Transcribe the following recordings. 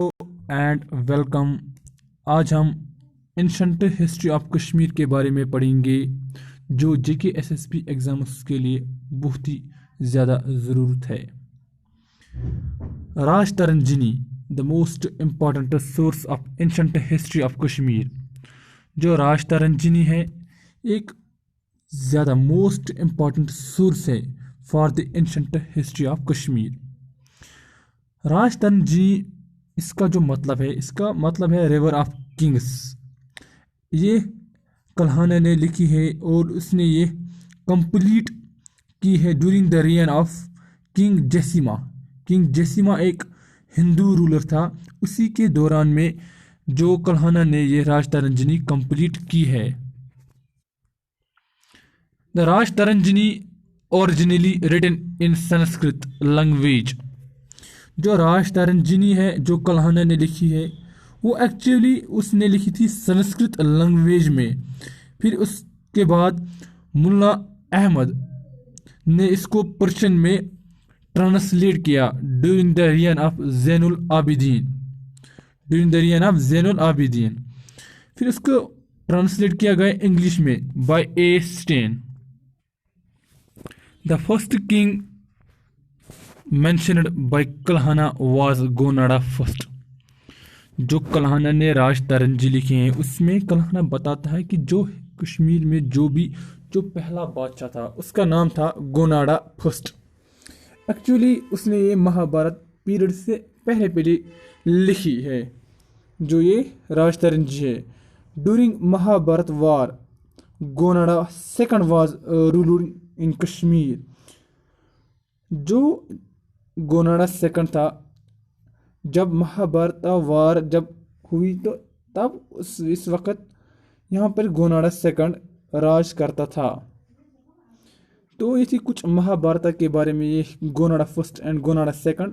And welcome. आज हम ancient history of Kashmir के बारे में पढ़ेंगे जो जेके एसएसपी एग्जाम्स के लिए बहुत ही ज़्यादा ज़रूरत है। Rajatarangini the most important source of ancient history of Kashmir. जो राज तरंजनी है एक ज़्यादा मोस्ट इम्पॉर्टेंट सोर्स है for the ancient history of Kashmir. Rajatarangini इसका जो मतलब है, इसका मतलब है रिवर ऑफ किंग्स। ये कल्हाना ने लिखी है और उसने ये कंप्लीट की है during the reign of king Jaisimha. King Jaisimha एक हिंदू रूलर था, उसी के दौरान में जो कल्हाना ने ये राज तरंजनी कंप्लीट की है। The Rajatarangini originally written in Sanskrit language. जो राज तरंजनी है जो कल्हाना ने लिखी है वो एक्चुअली उसने लिखी थी संस्कृत लैंग्वेज में। फिर उसके बाद मुल्ला अहमद ने इसको पर्शियन में ट्रांसलेट किया during the reign of Zainul Abidin. फिर उसको ट्रांसलेट किया गया इंग्लिश में by A Stein. The first king mentioned by Kalhana was Gonanda first. जो कल्हाना ने राज तरंजी लिखे हैं उसमें कल्हाना बताता है कि जो कश्मीर में जो पहला बादशाह था उसका नाम था गोनाडा फर्स्ट। एक्चुअली उसने ये महाभारत पीरियड से पहले लिखी है। जो ये राज तरंजी है during Mahabharata war Gonanda second was ruling in Kashmir. जो गोनाडा सेकंड था जब महाभारत वार जब हुई तो तब इस वक्त यहाँ पर गोनाडा सेकंड राज करता था। तो ये थी कुछ महाभारत के बारे में, ये गोनाडा फर्स्ट एंड गोनाडा सेकंड।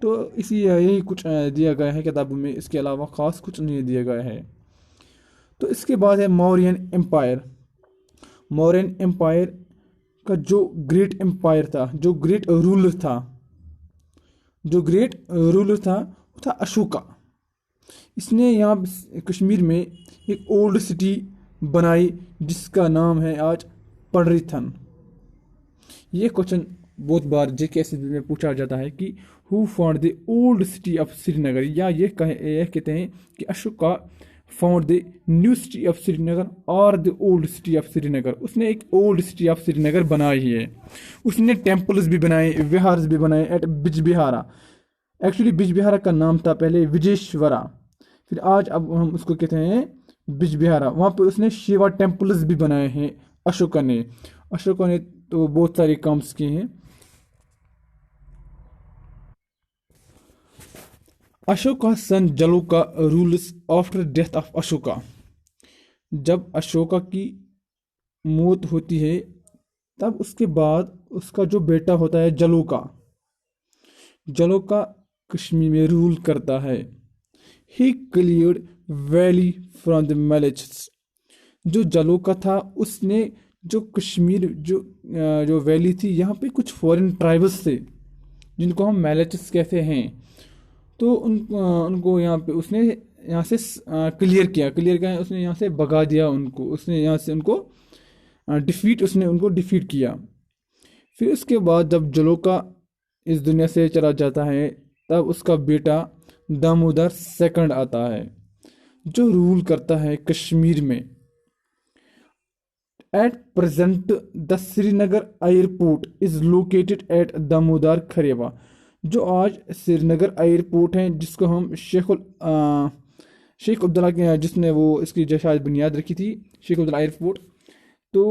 तो इसी यही कुछ दिया गया है किताबों में, इसके अलावा ख़ास कुछ नहीं दिया गया है। तो इसके बाद है मौर्यन एम्पायर। मौर्यन एम्पायर का जो ग्रेट एम्पायर था, जो ग्रेट रूलर था वो था अशोका। इसने यहाँ कश्मीर में एक ओल्ड सिटी बनाई जिसका नाम है आज पंडरिथन। ये क्वेश्चन बहुत बार जेकेएसएसबी में पूछा जाता है कि who founded the old city of Srinagar, या ये कहते हैं कि Ashoka founded the new city of Srinagar और the old city of Srinagar. उसने एक ओल्ड सिटी ऑफ श्रीनगर बनाई है। उसने टेम्पल्स भी बनाए, विहार्स भी बनाए एट बिजबिहारा। एक्चुअली बिजबिहारा का नाम था पहले विजयेश्वरा, फिर आज अब हम उसको कहते हैं बिजबिहारा। वहाँ पे उसने शिवा टेम्पल्स भी बनाए हैं अशोका ने तो बहुत सारे काम्स किए हैं। Ashoka son Jaloka rules after death of Ashoka. जब अशोका की मौत होती है तब उसके बाद उसका जो बेटा होता है जलोका कश्मीर में रूल करता है। He cleared valley from the Mlecchas. जो जलोका था उसने जो कश्मीर जो वैली थी यहाँ पे कुछ फॉरेन ट्राइब्स थे जिनको हम मैलेचस कहते हैं। तो उनको यहाँ पे उसने यहाँ से क्लियर किया उसने यहाँ से भगा दिया उनको। उसने यहाँ से उनको डिफीट किया। फिर उसके बाद जब जलोका इस दुनिया से चला जाता है तब उसका बेटा दामोदर सेकंड आता है जो रूल करता है कश्मीर में। At present the Srinagar airport is located at Damodar Karewa. जो आज श्रीनगर एयरपोर्ट है जिसको हम शेख अब्दुल्ला जिसने वो इसकी जो शायद बुनियाद रखी थी, शेख अब्दुल्ला एयरपोर्ट। तो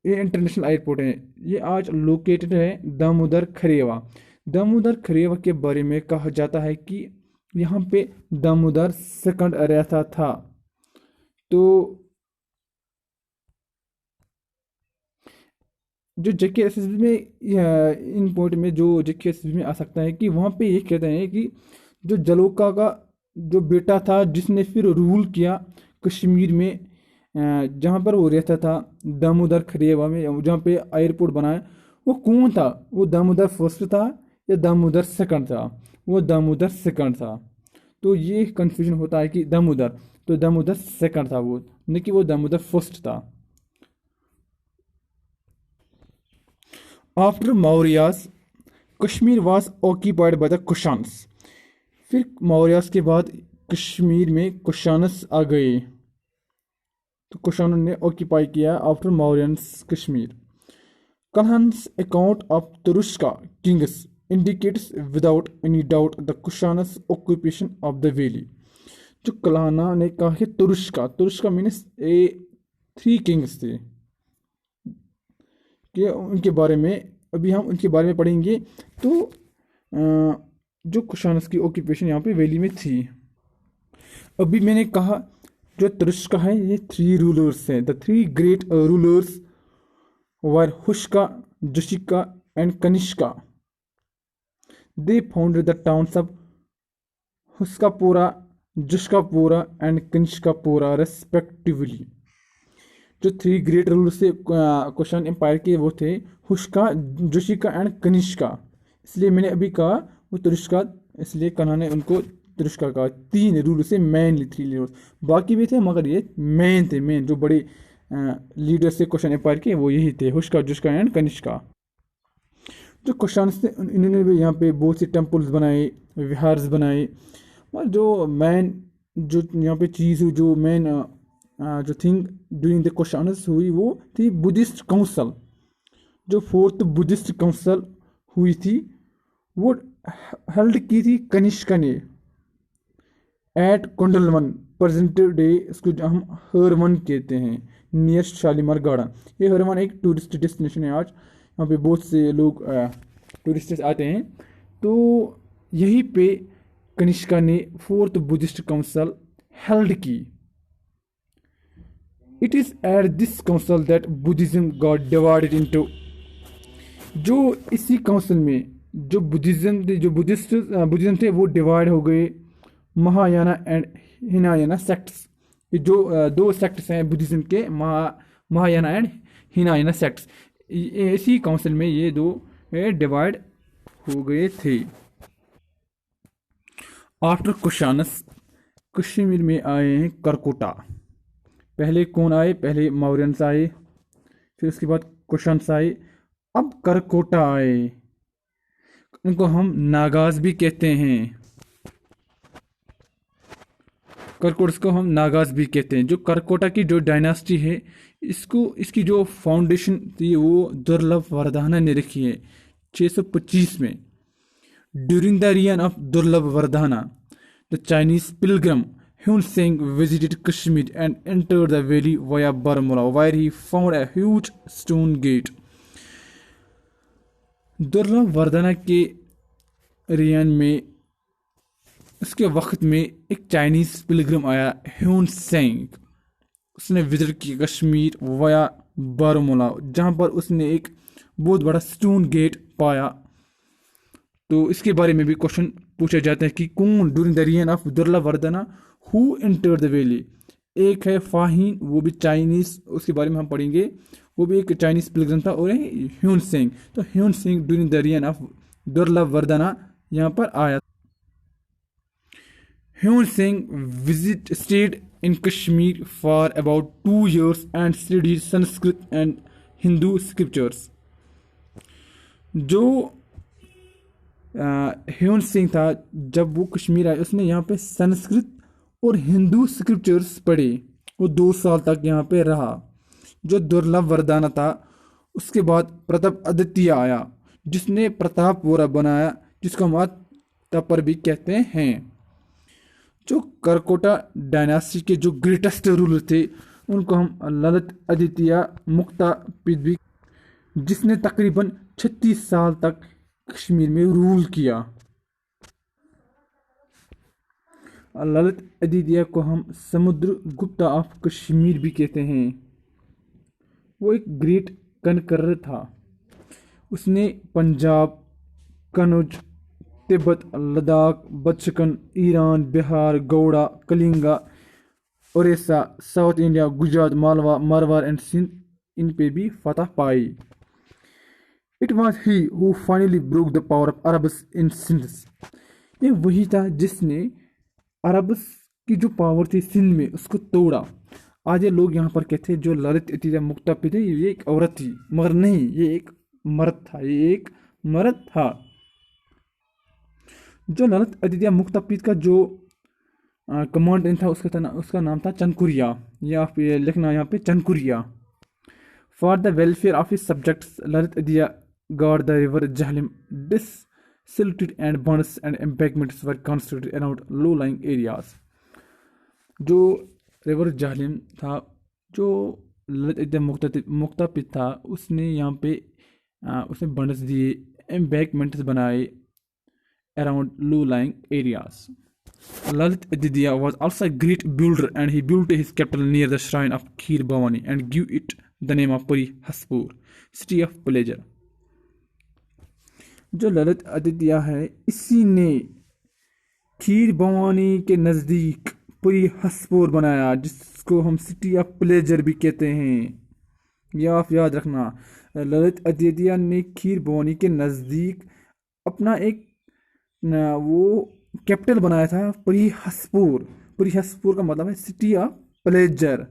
ये इंटरनेशनल एयरपोर्ट है, ये आज लोकेटेड है दामोदर खरेवा के बारे में कहा जाता है कि यहाँ पे दामोदर सेकंड रहता था। तो जो जेकेएसएसबी में इन पॉइंट में जो जेकेएसएसबी में आ सकता है कि वहाँ पे ये कहते हैं कि जो जलोका का जो बेटा था जिसने फिर रूल किया कश्मीर में, जहाँ पर वो रहता था दामोदर खरेवा में जहाँ पे एयरपोर्ट बनाया, वो कौन था? वो दामोदर फर्स्ट था या दामोदर सेकंड था? वो दामोदर सेकंड था। तो ये कंफ्यूजन होता है कि दामोदर, तो दामोदर सेकंड था वो, न कि वो दामोदर फर्स्ट था। After Mauryas Kashmir was occupied by the Kushans. फिर मौर्यास के बाद कश्मीर में कुशान्स आ गए, तो कुशानों ने ऑक्यूपाई किया after Mauryans Kashmir. Kalhan's account of Turushka kings indicates without any doubt the Kushana's occupation of the valley. जो कल्हाना ने कहा कि तुरुष्का, तुरुष्का मीन्स ए 3 किंग्स थे, कि उनके बारे में अभी हम उनके बारे में पढ़ेंगे। तो जो कुशानस की ऑक्यूपेशन यहाँ पे वैली में थी। अभी मैंने कहा जो तुरुष्का है ये 3 रूलर्स हैं। The 3 great rulers were Huska, Jushka and Kanishka. They founded the towns of Huskapora, Jushkapora and Kanishkapora respectively. जो 3 ग्रेट रूलर्स थे कुशान एम्पायर के वो थे हुष्का, जुशिका एंड कनिष्का। इसलिए मैंने अभी कहा वो तुरुष्का, इसलिए कन्हा ने उनको तुरुष्का कहा। 3 रूलर से मेनली 3 लीडर्स, बाकी भी थे मगर ये मेन थे, मेन जो बड़े लीडर्स थे कुशान एम्पायर के वो यही थे, हुष्का, जुष्का एंड कनिष्का। जो कुशान्स थे इन्होंने भी यहाँ पे बहुत से टेम्पल्स बनाए, विहार्स बनाए। और जो मेन जो यहाँ पे चीज़ हुई, जो मेन जो थिंग ड्यूरिंग द कुशान्स हुई वो थी बुद्धिस्ट काउंसिल। जो 4th बुद्धिस्ट काउंसिल हुई थी वो हेल्ड की थी कनिष्का ने एट कुंडलवन, प्रेजेंट डे इसको हम हरवन कहते हैं, नियर शालीमार गार्डन। ये हरवन एक टूरिस्ट डेस्टिनेशन है। आज यहाँ पे बहुत से लोग टूरिस्ट आते हैं। तो यहीं पे कनिष्का ने 4th बुद्धिस्ट काउंसिल हेल्ड की। It is at this council that Buddhism got divided into. जो इसी काउंसिल में जो बुद्धिज्म थे वो डिवाइड हो गए महायाना एंड हिनायाना सेक्ट्स। ये जो 2 सेक्ट्स हैं बुद्धिज्म के, महायाना एंड हिनायाना सेक्ट्स, इसी काउंसिल में ये 2 डिवाइड हो गए थे। आफ्टर कुशानस कश्मीर में आए हैं करकोटा। पहले कौन आए? पहले मौर्यंस आए, फिर उसके बाद कुशान्स आए, अब करकोटा आए। इनको हम नागाज भी कहते हैं, करकोटस को हम नागाज भी कहते हैं। जो करकोटा की जो डायनास्टी है इसकी जो फाउंडेशन थी वो दुर्लभ वर्धना ने रखी है 625 में। During the reign of Durlabh Vardhana the Chinese pilgrim Hiuen Tsang visited Kashmir and entered the valley via Baramulla where he found a huge stone gate. Durlabh Vardhana के रियन में उसके वक्त में एक चाइनीज पिलग्रम आया ह्यून सेंग, उसने विजिट किया कश्मीर वाया बारामूला, जहाँ पर उसने एक बहुत बड़ा स्टोन गेट पाया। तो इसके बारे में भी क्वेश्चन पूछे जाते हैं कि कौन during the reign of Durlabh Vardhana who entered the valley. एक है फाहिन, वो भी चाइनीज, उसके बारे में हम पढ़ेंगे, वो भी एक चाइनीज पिलग्रम था। और ह्यून सेंग, तो Hiuen Tsang during the reign of Durlabh Vardhana यहाँ पर आया। Hyun Singh stayed in Kashmir for about 2 years and studied Sanskrit and Hindu scriptures. जो ह्यून सिंह था जब वो कश्मीर आया उसने यहाँ पे संस्कृत और हिंदू स्क्रिप्चर्स पढ़े। वो 2 साल तक यहाँ पे रहा। जो दुर्लभ वरदाना था उसके बाद प्रताप आदित्य आया जिसने प्रतापपुरा बनाया, जिसको हम तापर भी कहते हैं। जो करकोटा डायनास्टी के जो ग्रेटेस्ट रूलर थे उनको हम ललित आदित्य मुक्ता पृथ्वी, जिसने तकरीबन 36 साल तक कश्मीर में रूल किया। ललित आदित्य को हम समुद्र गुप्ता ऑफ कश्मीर भी कहते हैं। वो एक ग्रेट कनकरर था। उसने पंजाब, कनौज, तिब्बत, लद्दाख, बचकन, Iran, Bihar, Gauda, Kalinga, Orissa, south India, Gujarat, Malwa, Marwar and Sindh, इन पे भी फतह पाई। It was he who finally broke the power of Arabs in Sindh. ये वही था जिसने अरब की जो पावर थी सिंध में उसको तोड़ा। आज ये लोग यहाँ पर कहते हैं जो ललित इतिया मुक्तापिद है ये एक औरत थी, मगर नहीं, ये एक मर्द था, ये एक मर्द था। जो ललित अदितिया मुक्तापिद का जो कमांडेंट था उसका नाम था चनकुरिया। ये आप ये लिखना यहाँ पे Chankuriya. For the welfare of his subjects Lalitaditya got the river Jhelum desilted and bunds and embankments were constructed around low lying areas. जो रिवर जहलिम था, जो ललित अदिया मुक्तापिद था, उसने यहाँ पे उसने बर्न्स दिए, एम्बैंकमेंट्स बनाए around low-lying areas. Lalit Aditya was also a great builder and he built his capital near the shrine of Kheer Bhavani and gave it the name of Puri Haspur, city of pleasure. जो ललित आदित्य है इसी ने खीर भवानी के नज़दीक पुरी हसपुर बनाया, जिसको हम city of pleasure भी कहते हैं। यह आप याद रखना, ललित आदित्य ने खीर भवानी के नज़दीक अपना एक वो कैपिटल बनाया था, पुरी हसपुर। पुरी हसपुर का मतलब है city of pleasure.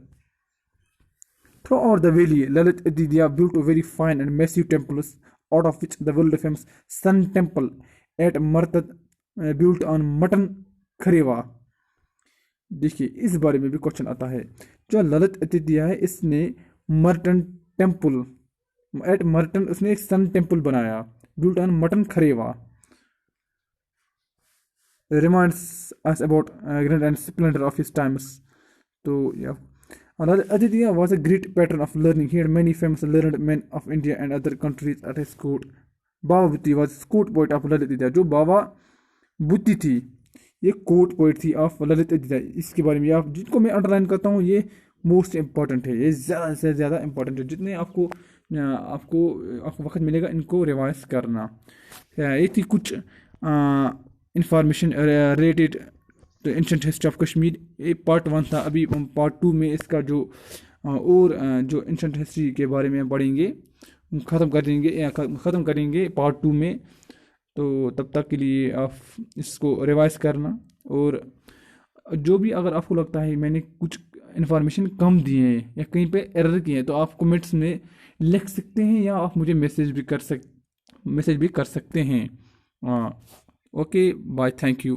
Through out the valley Lalit Aditya built very fine and massive temples, out of which the world famous Sun Temple at Martad built on Matan Karewa. देखिए इस बारे में भी क्वेश्चन आता है। जो ललित आदित्य है इसने मर्टन टेम्पल एट मर्टन उसने एक सन टेम्पल बनाया, built on Matan Karewa. reminds us about grandeur and splendor of his times. So yeah, Aditya was a great patron of learning. He had many famous learned men of India and other countries at his court. Baba Butti was court poet of Lalitaditya. जो बाबा बुत्ती थी ये court poet थी of Lalitaditya. इसके बारे में आप जिनको मैं अंडरलाइन करता हूँ ये मोस्ट इम्पॉर्टेंट है, ये ज़्यादा से ज़्यादा इम्पॉर्टेंट है। जितने आपको आपको वक्त मिलेगा इनको रिवाइज करना। ये थी कुछ information related to ancient history of Kashmir. ये पार्ट 1 था। अभी पार्ट 2 में इसका जो और जो एंशंट हिस्ट्री के बारे में पढ़ेंगे, ख़त्म करेंगे पार्ट 2 में। तो तब तक के लिए आप इसको रिवाइज करना, और जो भी अगर आपको लगता है मैंने कुछ इन्फॉर्मेशन कम दिए हैं या कहीं पे एरर किए हैं तो आप कमेंट्स में लिख सकते हैं या आप मुझे मैसेज भी कर सकते हैं। Okay bye, thank you.